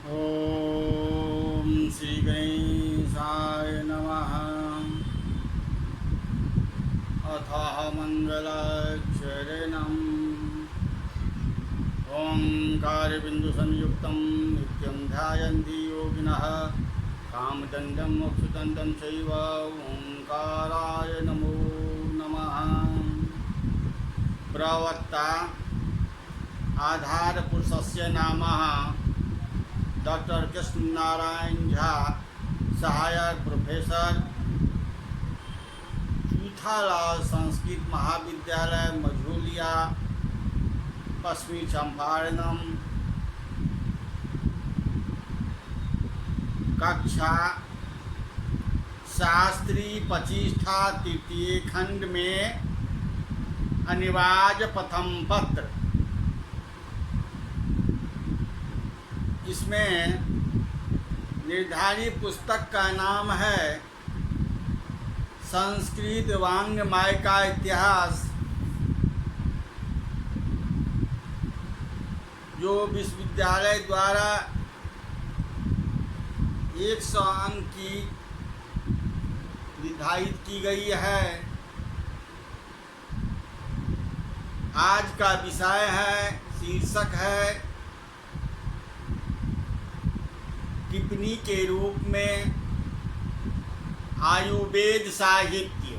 ओम श्री गणेशाय नमः। अथः मंगलाचरणम् ओंकारबिन्दुसंयुक्तं नित्यं ध्यायन्ति योगिनः कामदण्डं मोक्षदण्डं चैव ओंकाराय नमो नमः। प्रवक्ता आधारपुरुषस्य नामः डॉक्टर कृष्ण नारायण झा, सहायक प्रोफेसर, चूथालाल संस्कृत महाविद्यालय मझोलिया, पश्चिमी चंपारणम। कक्षा शास्त्री प्रतिष्ठा तृतीय खंड में अनिवार्य प्रथम पत्र। इसमें निर्धारित पुस्तक का नाम है संस्कृत वाङ्मय का इतिहास, जो विश्वविद्यालय द्वारा 100 अंक की निर्धारित की गई है। आज का विषय है, शीर्षक है टिप्पणी के रूप में आयुर्वेद साहित्य।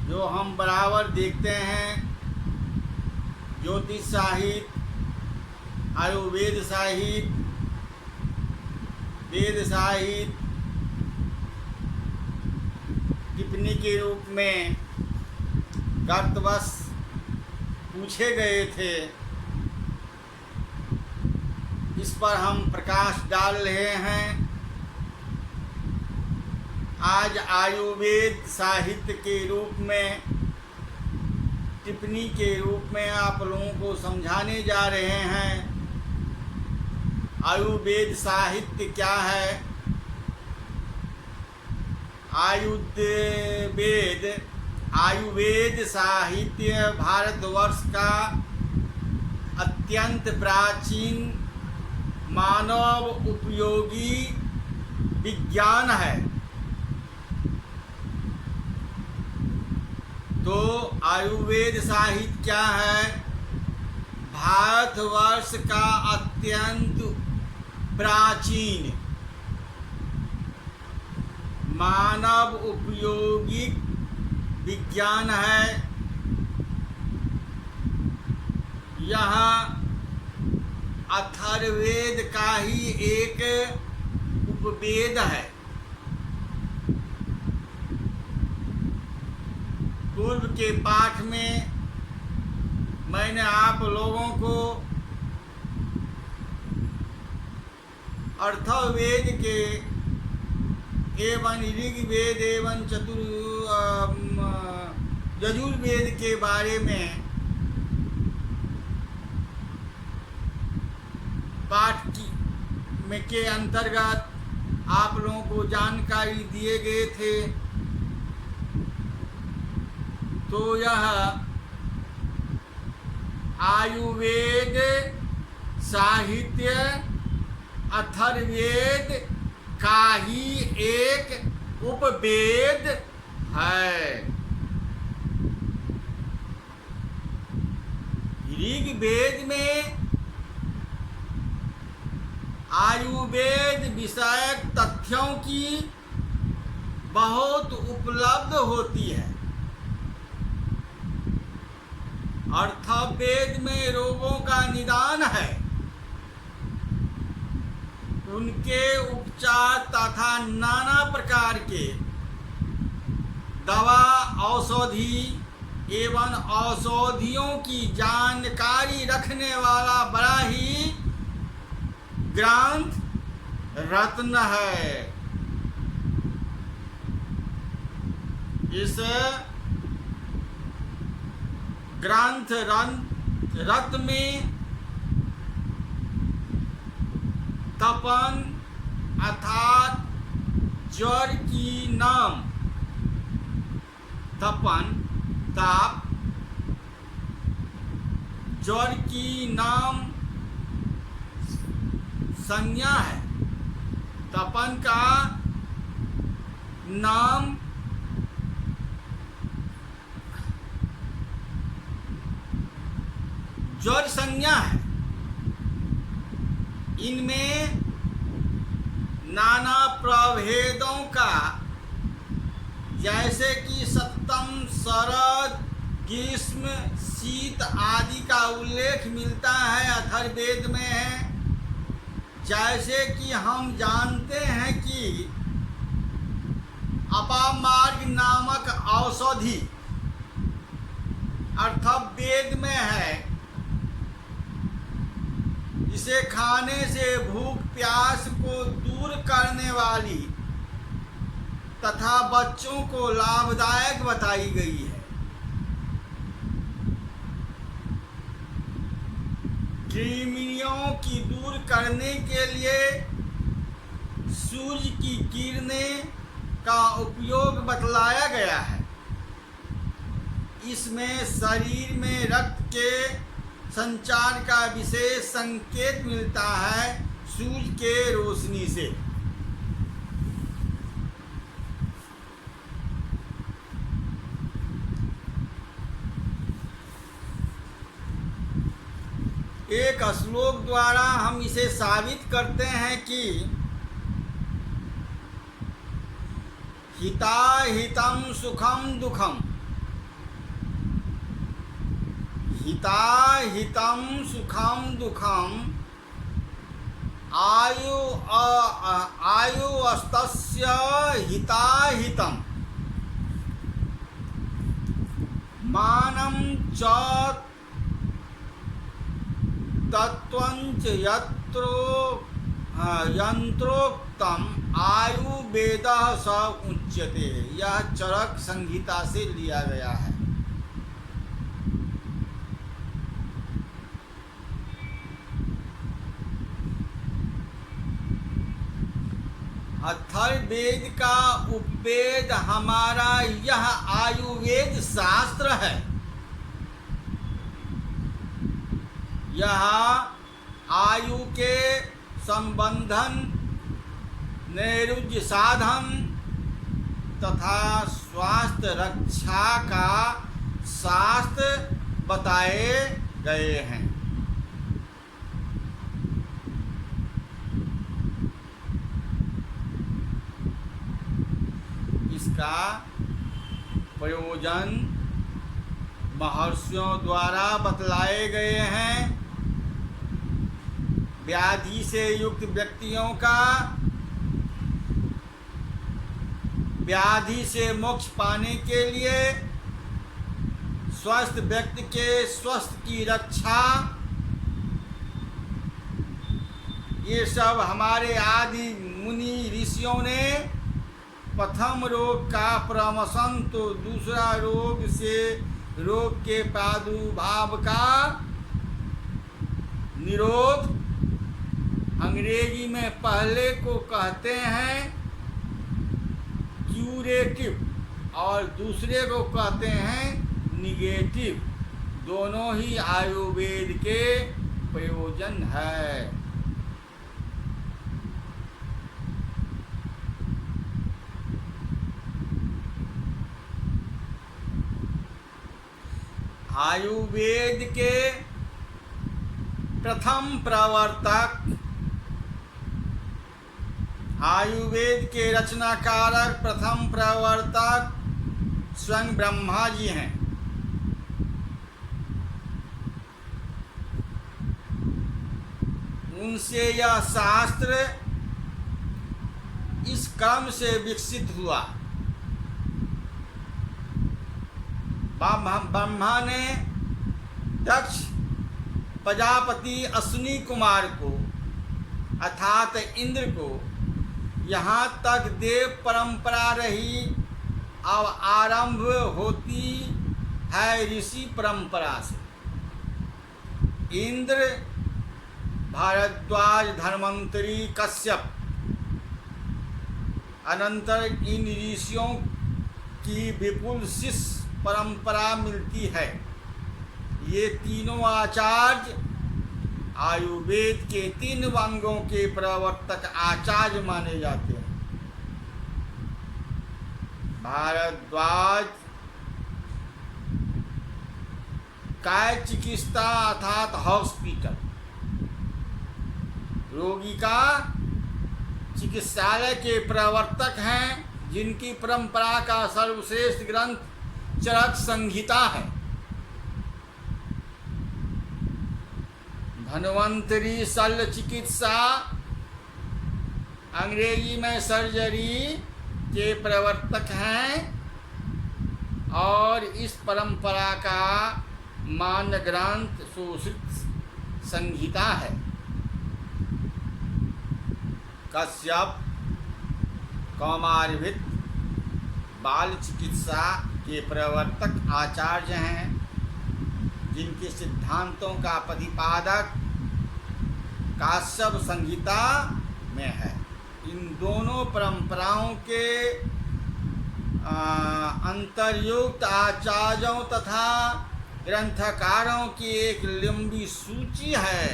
जो हम बराबर देखते हैं, ज्योतिष साहित्य, आयुर्वेद साहित्य, वेद साहित्य टिप्पणी के रूप में गतवर्ष पूछे गए थे। इस पर हम प्रकाश डाल रहे हैं। आज आयुर्वेद साहित्य के रूप में टिप्पणी के रूप में आप लोगों को समझाने जा रहे हैं। आयुर्वेद साहित्य क्या है? आयुर्वेद साहित्य भारतवर्ष का अत्यंत प्राचीन मानव उपयोगी विज्ञान है। तो आयुर्वेद साहित्य क्या है? भारतवर्ष का अत्यंत प्राचीन मानव उपयोगी विज्ञान है। यहाँ अथर्ववेद का ही एक उपवेद है। पूर्व के पाठ में मैंने आप लोगों को अथर्ववेद के एवं ऋग्वेद एवं यजुर्वेद के बारे में पाठ में के अंतर्गत आप लोगों को जानकारी दिए गए थे। तो यह आयुर्वेद साहित्य अथर्ववेद का ही एक उपवेद है। ऋग्वेद में आयुर्वेद विषयक तथ्यों की बहुत उपलब्ध होती है। अथर्ववेद में रोगों का निदान है, उनके उपचार तथा नाना प्रकार के दवा औषधि एवं औषधियों की जानकारी रखने वाला बड़ा ही ग्रंथ रत्न है। इस ग्रंथ रत्न में तपन अर्थात ज्वर की नाम, तपन ताप, जड़ की नाम संज्ञा है, तपन का नाम जड़ संज्ञा है। इनमें नाना प्रभेदों का, जैसे कि सप्तम, शरद, ग्रीष्म, शीत आदि का उल्लेख मिलता है, अथर्ववेद में है। जैसे कि हम जानते हैं कि अपामार्ग नामक औषधि अथर्ववेद में है, इसे खाने से भूख प्यास को दूर करने वाली तथा बच्चों को लाभदायक बताई गई है। कृमियों की दूर करने के लिए सूर्य की किरणें का उपयोग बतलाया गया है। इसमें शरीर में रक्त के संचार का विशेष संकेत मिलता है सूर्य के रोशनी से। एक श्लोक द्वारा हम इसे साबित करते हैं कि हिताहितं सुखम दुखम, हिताहितं सुखम दुखम आयुस्तस्य हिताहितं मानं च तत्वंच यंत्रोक्तम आयुर्वेदः स उच्यते। यह चरक संहिता से लिया गया है। अथर्ववेद का उपवेद हमारा यह आयुर्वेद शास्त्र है। यह आयु के संबंधन, नैरुज्य साधन तथा स्वास्थ्य रक्षा का शास्त्र बताए गए हैं। इसका प्रयोजन महर्षियों द्वारा बतलाए गए हैं। व्याधि से युक्त व्यक्तियों का व्याधि से मोक्ष पाने के लिए, स्वस्थ व्यक्ति के स्वास्थ्य की रक्षा, ये सब हमारे आदि मुनि ऋषियों ने प्रथम रोग का प्रमशन तो दूसरा रोग से रोग के प्रादुर्भाव का निरोध, अंग्रेजी में पहले को कहते हैं क्यूरेटिव और दूसरे को कहते हैं निगेटिव। दोनों ही आयुर्वेद के प्रयोजन है। आयुर्वेद के प्रथम प्रवर्तक, आयुर्वेद के रचनाकारक, प्रथम प्रवर्तक स्वयं ब्रह्मा जी हैं। उनसे यह शास्त्र इस क्रम से विकसित हुआ। ब्रह्मा ने दक्ष प्रजापति अश्विनी कुमार को अर्थात इंद्र को यहाँ तक देव परंपरा रही, अब आरंभ होती है ऋषि परंपरा से। इंद्र, भारद्वाज, धन्वंतरी, कश्यप, अनंतर इन ऋषियों की विपुल शिष्य परंपरा मिलती है। ये तीनों आचार्य आयुर्वेद के 3 अंगों के प्रवर्तक आचार्य माने जाते हैं। भारद्वाज काय चिकित्सा अर्थात हॉस्पिटल, रोगी का चिकित्सालय के प्रवर्तक हैं, जिनकी परंपरा का सर्वश्रेष्ठ ग्रंथ चरक संहिता है। धन्वंतरी शल्य चिकित्सा, अंग्रेजी में सर्जरी के प्रवर्तक हैं और इस परंपरा का मान्य ग्रंथ सुश्रुत संहिता है। कश्यप कौमारभित बाल चिकित्सा के प्रवर्तक आचार्य हैं, जिनके सिद्धांतों का प्रतिपादक काश्यप संहिता में है। इन दोनों परंपराओं के अंतर्युक्त आचार्यों तथा ग्रंथकारों की एक लंबी सूची है,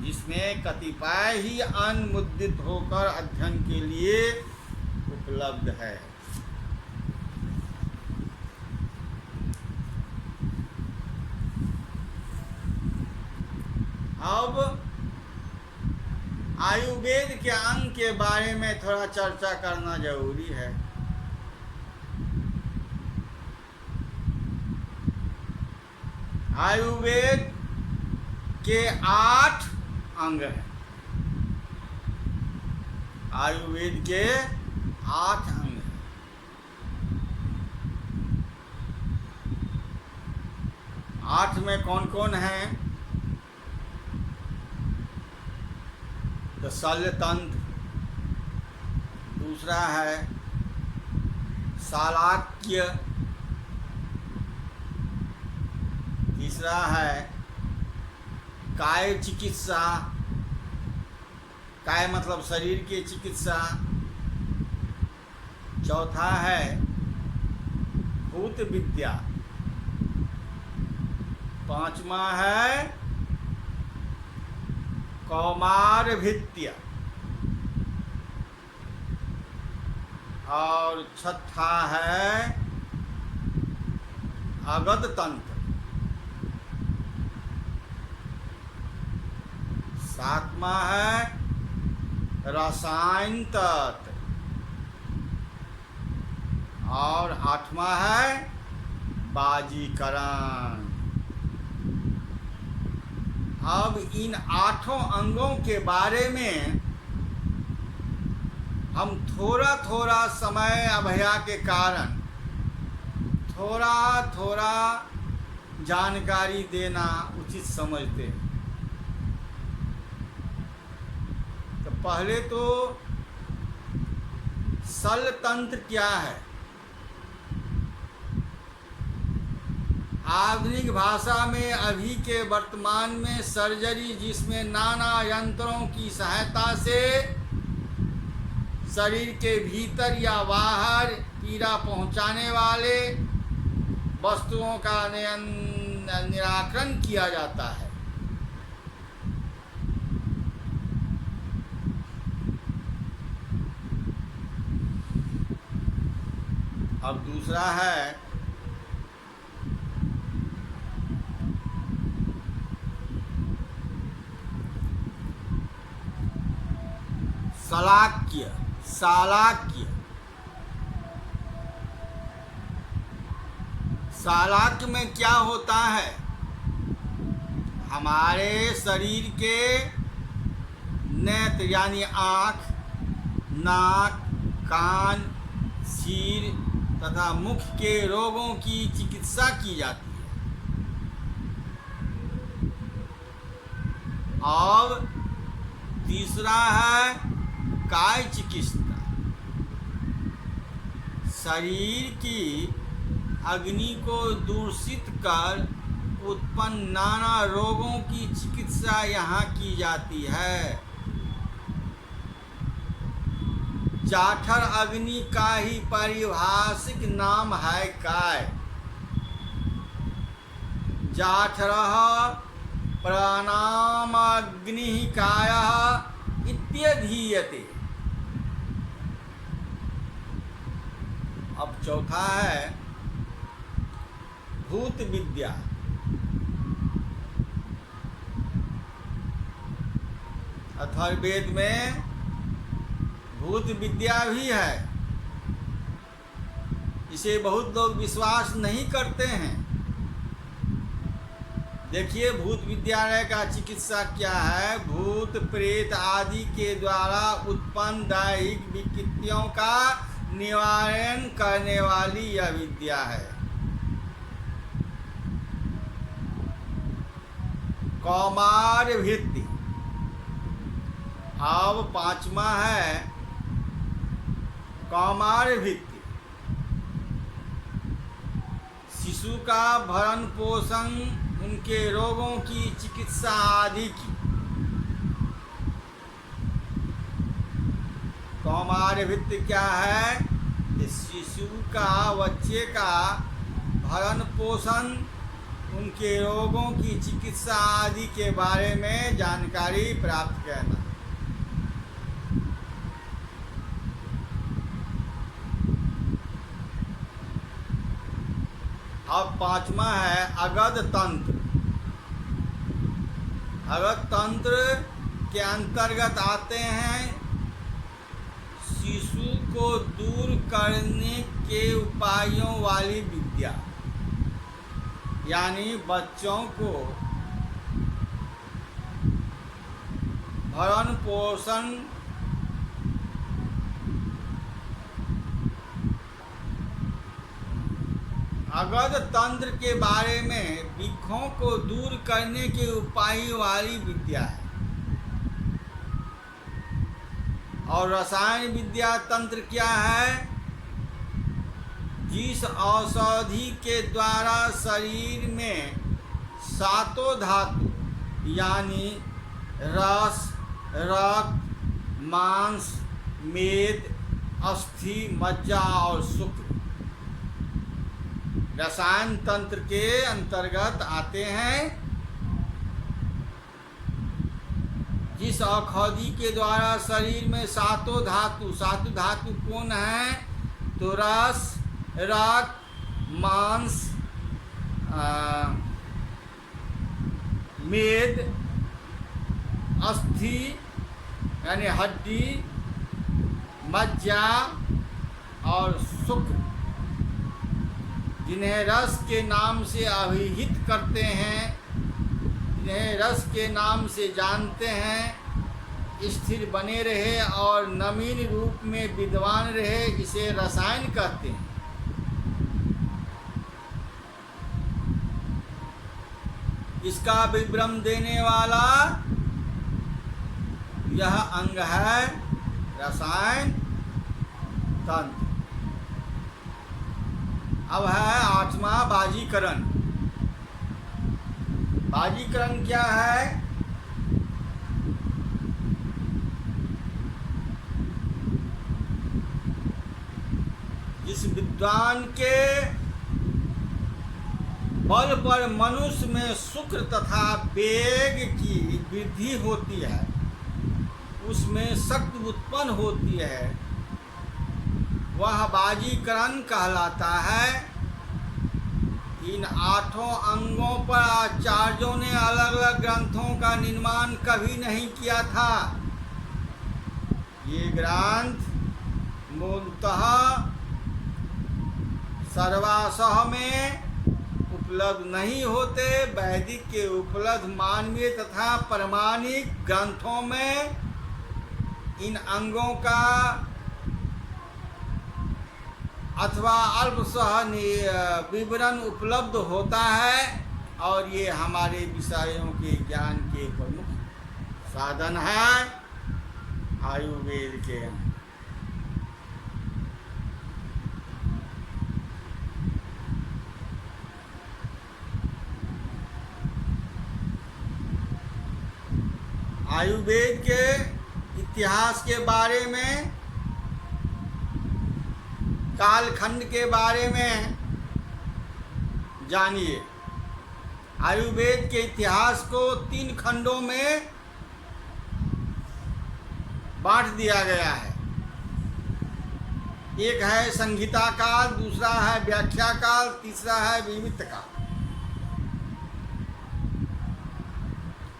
जिसमें कतिपय ही अनुमुद्रित होकर अध्ययन के लिए उपलब्ध है। अब आयुर्वेद के अंग के बारे में थोड़ा चर्चा करना जरूरी है। आयुर्वेद के 8 अंग हैं। आयुर्वेद के 8 अंग हैं। 8 में कौन कौन हैं? तो शल्य तंत्र, दूसरा है शालाक्य, तीसरा है काय चिकित्सा, काय मतलब शरीर की चिकित्सा, चौथा है भूत विद्या, पांचवा है कौमारभित्य और छठा है अगध तंत्र, सातवां है रसायन तंत्र और आठवां है बाजीकरण। अब इन 8 अंगों के बारे में हम थोड़ा थोड़ा समय अभया के कारण थोड़ा थोड़ा जानकारी देना उचित समझते हैं। तो पहले तो शल्य तंत्र क्या है? आधुनिक भाषा में अभी के वर्तमान में सर्जरी, जिसमें नाना यंत्रों की सहायता से शरीर के भीतर या बाहर पीड़ा पहुंचाने वाले वस्तुओं का निराकरण किया जाता है। अब दूसरा है शालाक्य। शालाक्य शालाक्य में क्या होता है? हमारे शरीर के नेत्र यानी आँख, नाक, कान, सिर तथा मुख के रोगों की चिकित्सा की जाती है। और तीसरा है काय चिकित्सा। शरीर की अग्नि को दूषित कर उत्पन्न नाना रोगों की चिकित्सा यहाँ की जाती है। जाठर अग्नि का ही पारिभाषिक नाम है काय। जाठरः प्राणामग्निः कायः इत्यधीयते। अब चौथा है भूत विद्या। अथर्ववेद में भूत विद्या भी है। इसे बहुत लोग विश्वास नहीं करते हैं। देखिए भूत विद्यालय का चिकित्सा क्या है। भूत प्रेत आदि के द्वारा उत्पन्न दैहिक विकृतियों का निवारण करने वाली यह विद्या है। कौमार वृत्ति। अब पांचवा है कौमार वृत्ति। शिशु का भरण पोषण, उनके रोगों की चिकित्सा आदि की। कौमार वृत्ति क्या है? शिशु का, बच्चे का भरण पोषण, उनके रोगों की चिकित्सा आदि के बारे में जानकारी प्राप्त करना। अब पांचवा है अगध तंत्र। अगध तंत्र के अंतर्गत आते हैं शिशु को दूर करने के उपायों वाली विद्या। यानी बच्चों को भरण पोषण, अगध तंत्र के बारे में विखों को दूर करने के उपाय वाली विद्या है। और रसायन विद्या तंत्र क्या है? जिस औषधि के द्वारा शरीर में सातों धातु यानी रस, रक्त, मांस, मेद, अस्थि, मज्जा और शुक्र रसायन तंत्र के अंतर्गत आते हैं। जिस औषधि के द्वारा शरीर में सातों धातु कौन है? तो रस, रक्त, मांस, मेद, अस्थि यानी हड्डी, मज्जा और शुक्र, जिन्हें रस के नाम से अभिहित करते हैं, जिन्हें रस के नाम से जानते हैं, स्थिर बने रहे और नवीन रूप में विद्वान रहे, इसे रसायन कहते हैं। इसका विवरण देने वाला यह अंग है रसायन तंत्र। अब है आठवां बाजीकरण। बाजीकरण क्या है? जिस विद्वान के बल पर मनुष्य में शुक्र तथा वेग की वृद्धि होती है, उसमें शक्ति उत्पन्न होती है, वह बाजीकरण कहलाता है। इन आठों अंगों पर आचार्यों ने अलग अलग ग्रंथों का निर्माण कभी नहीं किया था। ये ग्रंथ मूलतः सर्वासह में उपलब्ध नहीं होते। वैदिक के उपलब्ध मानवीय तथा प्रमाणिक ग्रंथों में इन अंगों का अथवा अल्पसह विवरण उपलब्ध होता है, और ये हमारे विषयों के ज्ञान के प्रमुख साधन है आयुर्वेद के। आयुर्वेद के इतिहास के बारे में, कालखंड के बारे में जानिए। आयुर्वेद के इतिहास को 3 खंडों में बांट दिया गया है। एक है संहिता काल, दूसरा है व्याख्या काल, तीसरा है विविध काल।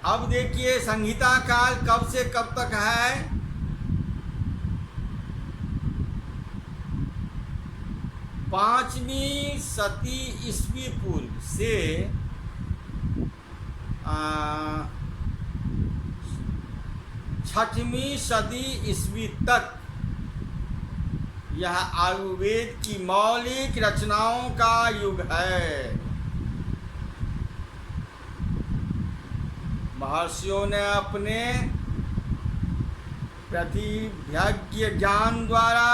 अब देखिए संहिता काल कब से कब तक है। 5वीं सदी ईस्वी पूर्व से 6वीं सदी ईस्वी तक यह आयुर्वेद की मौलिक रचनाओं का युग है। महर्षियों ने अपने प्रतिभिज्ञ ज्ञान द्वारा,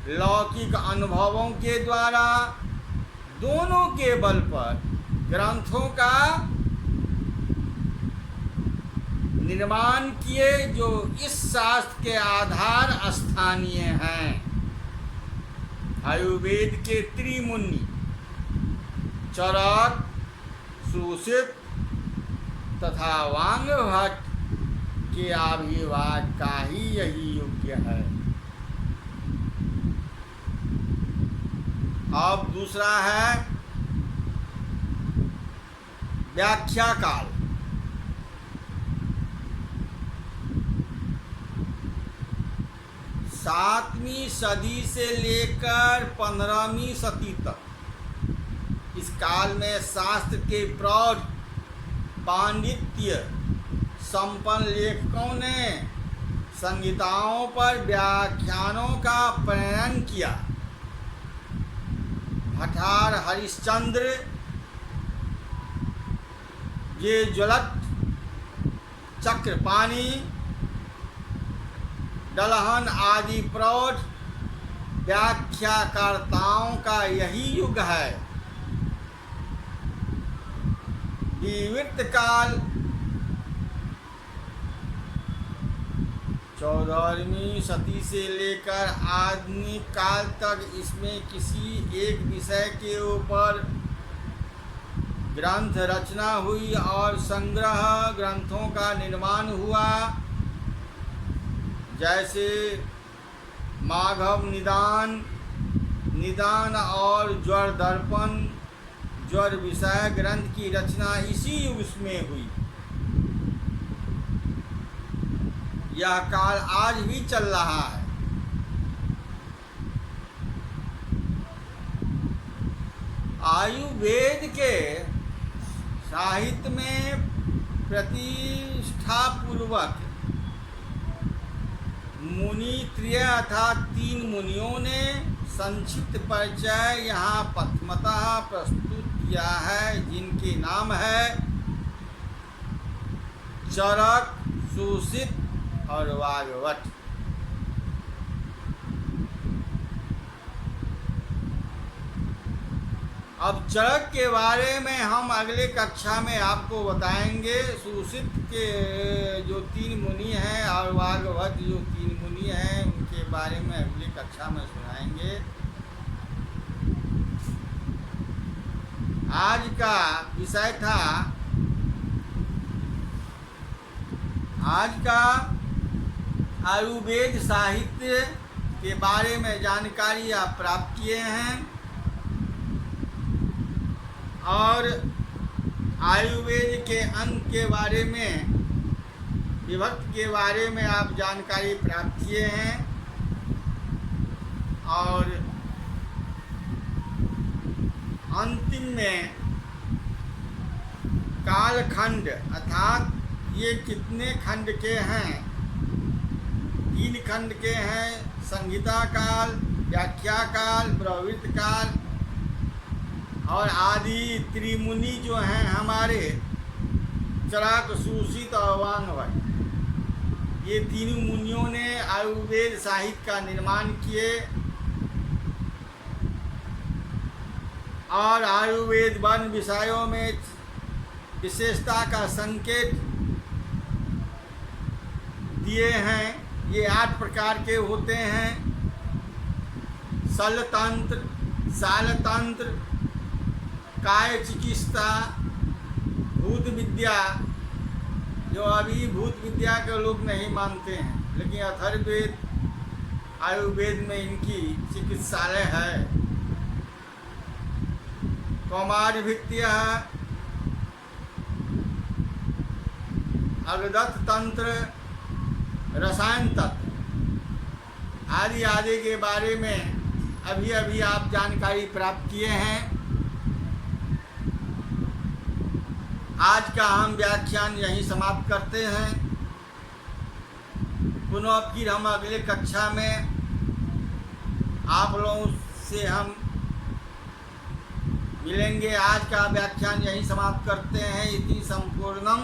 लौकिक अनुभवों के द्वारा, दोनों के बल पर ग्रंथों का निर्माण किए, जो इस शास्त्र के आधार स्थानीय हैं। आयुर्वेद के त्रिमुनि चरक, सुश्रुत तथा वांगभट्ट के आविर्भाव का ही यही योग्य है। अब दूसरा है व्याख्या काल। 7वीं सदी से लेकर 15वीं सदी तक इस काल में शास्त्र के प्रौढ़ पांडित्य संपन्न लेखकों ने संहिताओं पर व्याख्यानों का प्रणयन किया। भट्टार हरिश्चंद्र, ये ज्वलत, चक्रपाणी, दलहन आदि प्रौढ़ व्याख्याकर्ताओं का यही युग है। विविध काल 14वीं सदी से लेकर आधुनिक काल तक इसमें किसी एक विषय के ऊपर ग्रंथ रचना हुई और संग्रह ग्रंथों का निर्माण हुआ। जैसे माघव निदान और ज्वर दर्पण, ज्वर विषय ग्रंथ की रचना इसी युग में हुई। यह काल आज भी चल रहा है। आयुर्वेद के साहित्य में प्रतिष्ठापूर्वक मुनित्रय अर्थात 3 मुनियों ने संक्षिप्त परिचय यहाँ प्रथमतः प्रस्तुत किया है, जिनके नाम है चरक, सुश्रुत और वाग्भट। अब चरक के बारे में हम अगले कक्षा में आपको बताएंगे। सुश्रुत के जो 3 मुनि हैं और वाग्भट जो 3 मुनि हैं, उनके बारे में अगली कक्षा में सुनाएंगे। आज का विषय था, आज का आयुर्वेद साहित्य के बारे में जानकारी आप प्राप्त किए हैं और आयुर्वेद के अंग के बारे में, विभक्त के बारे में आप जानकारी प्राप्त किए हैं। और अंतिम में कालखंड अर्थात ये कितने खंड के हैं, 3 खंड के हैं, संहिता काल, व्याख्या काल, प्रवृत्त काल और आदि त्रिमुनि जो हैं हमारे चरक, सुश्रुत और वाग्भट। ये 3 मुनियों ने आयुर्वेद साहित्य का निर्माण किए और आयुर्वेद वन विषयों में विशेषता का संकेत दिए हैं। ये 8 प्रकार के होते हैं: शल्यतंत्र, शालतंत्र, काय चिकित्सा, भूत विद्या, जो अभी भूत विद्या के लोग नहीं मानते हैं, लेकिन अथर्ववेद आयुर्वेद में इनकी चिकित्सालय है। कौमार भित्तिया, अग्रदत्त तंत्र, रसायन तत्व आदि आदि के बारे में अभी अभी आप जानकारी प्राप्त किए हैं। आज का हम व्याख्यान यहीं समाप्त करते हैं। पुनः फिर हम अगले कक्षा में आप लोगों से हम मिलेंगे। आज का व्याख्यान यहीं समाप्त करते हैं। इति संपूर्णम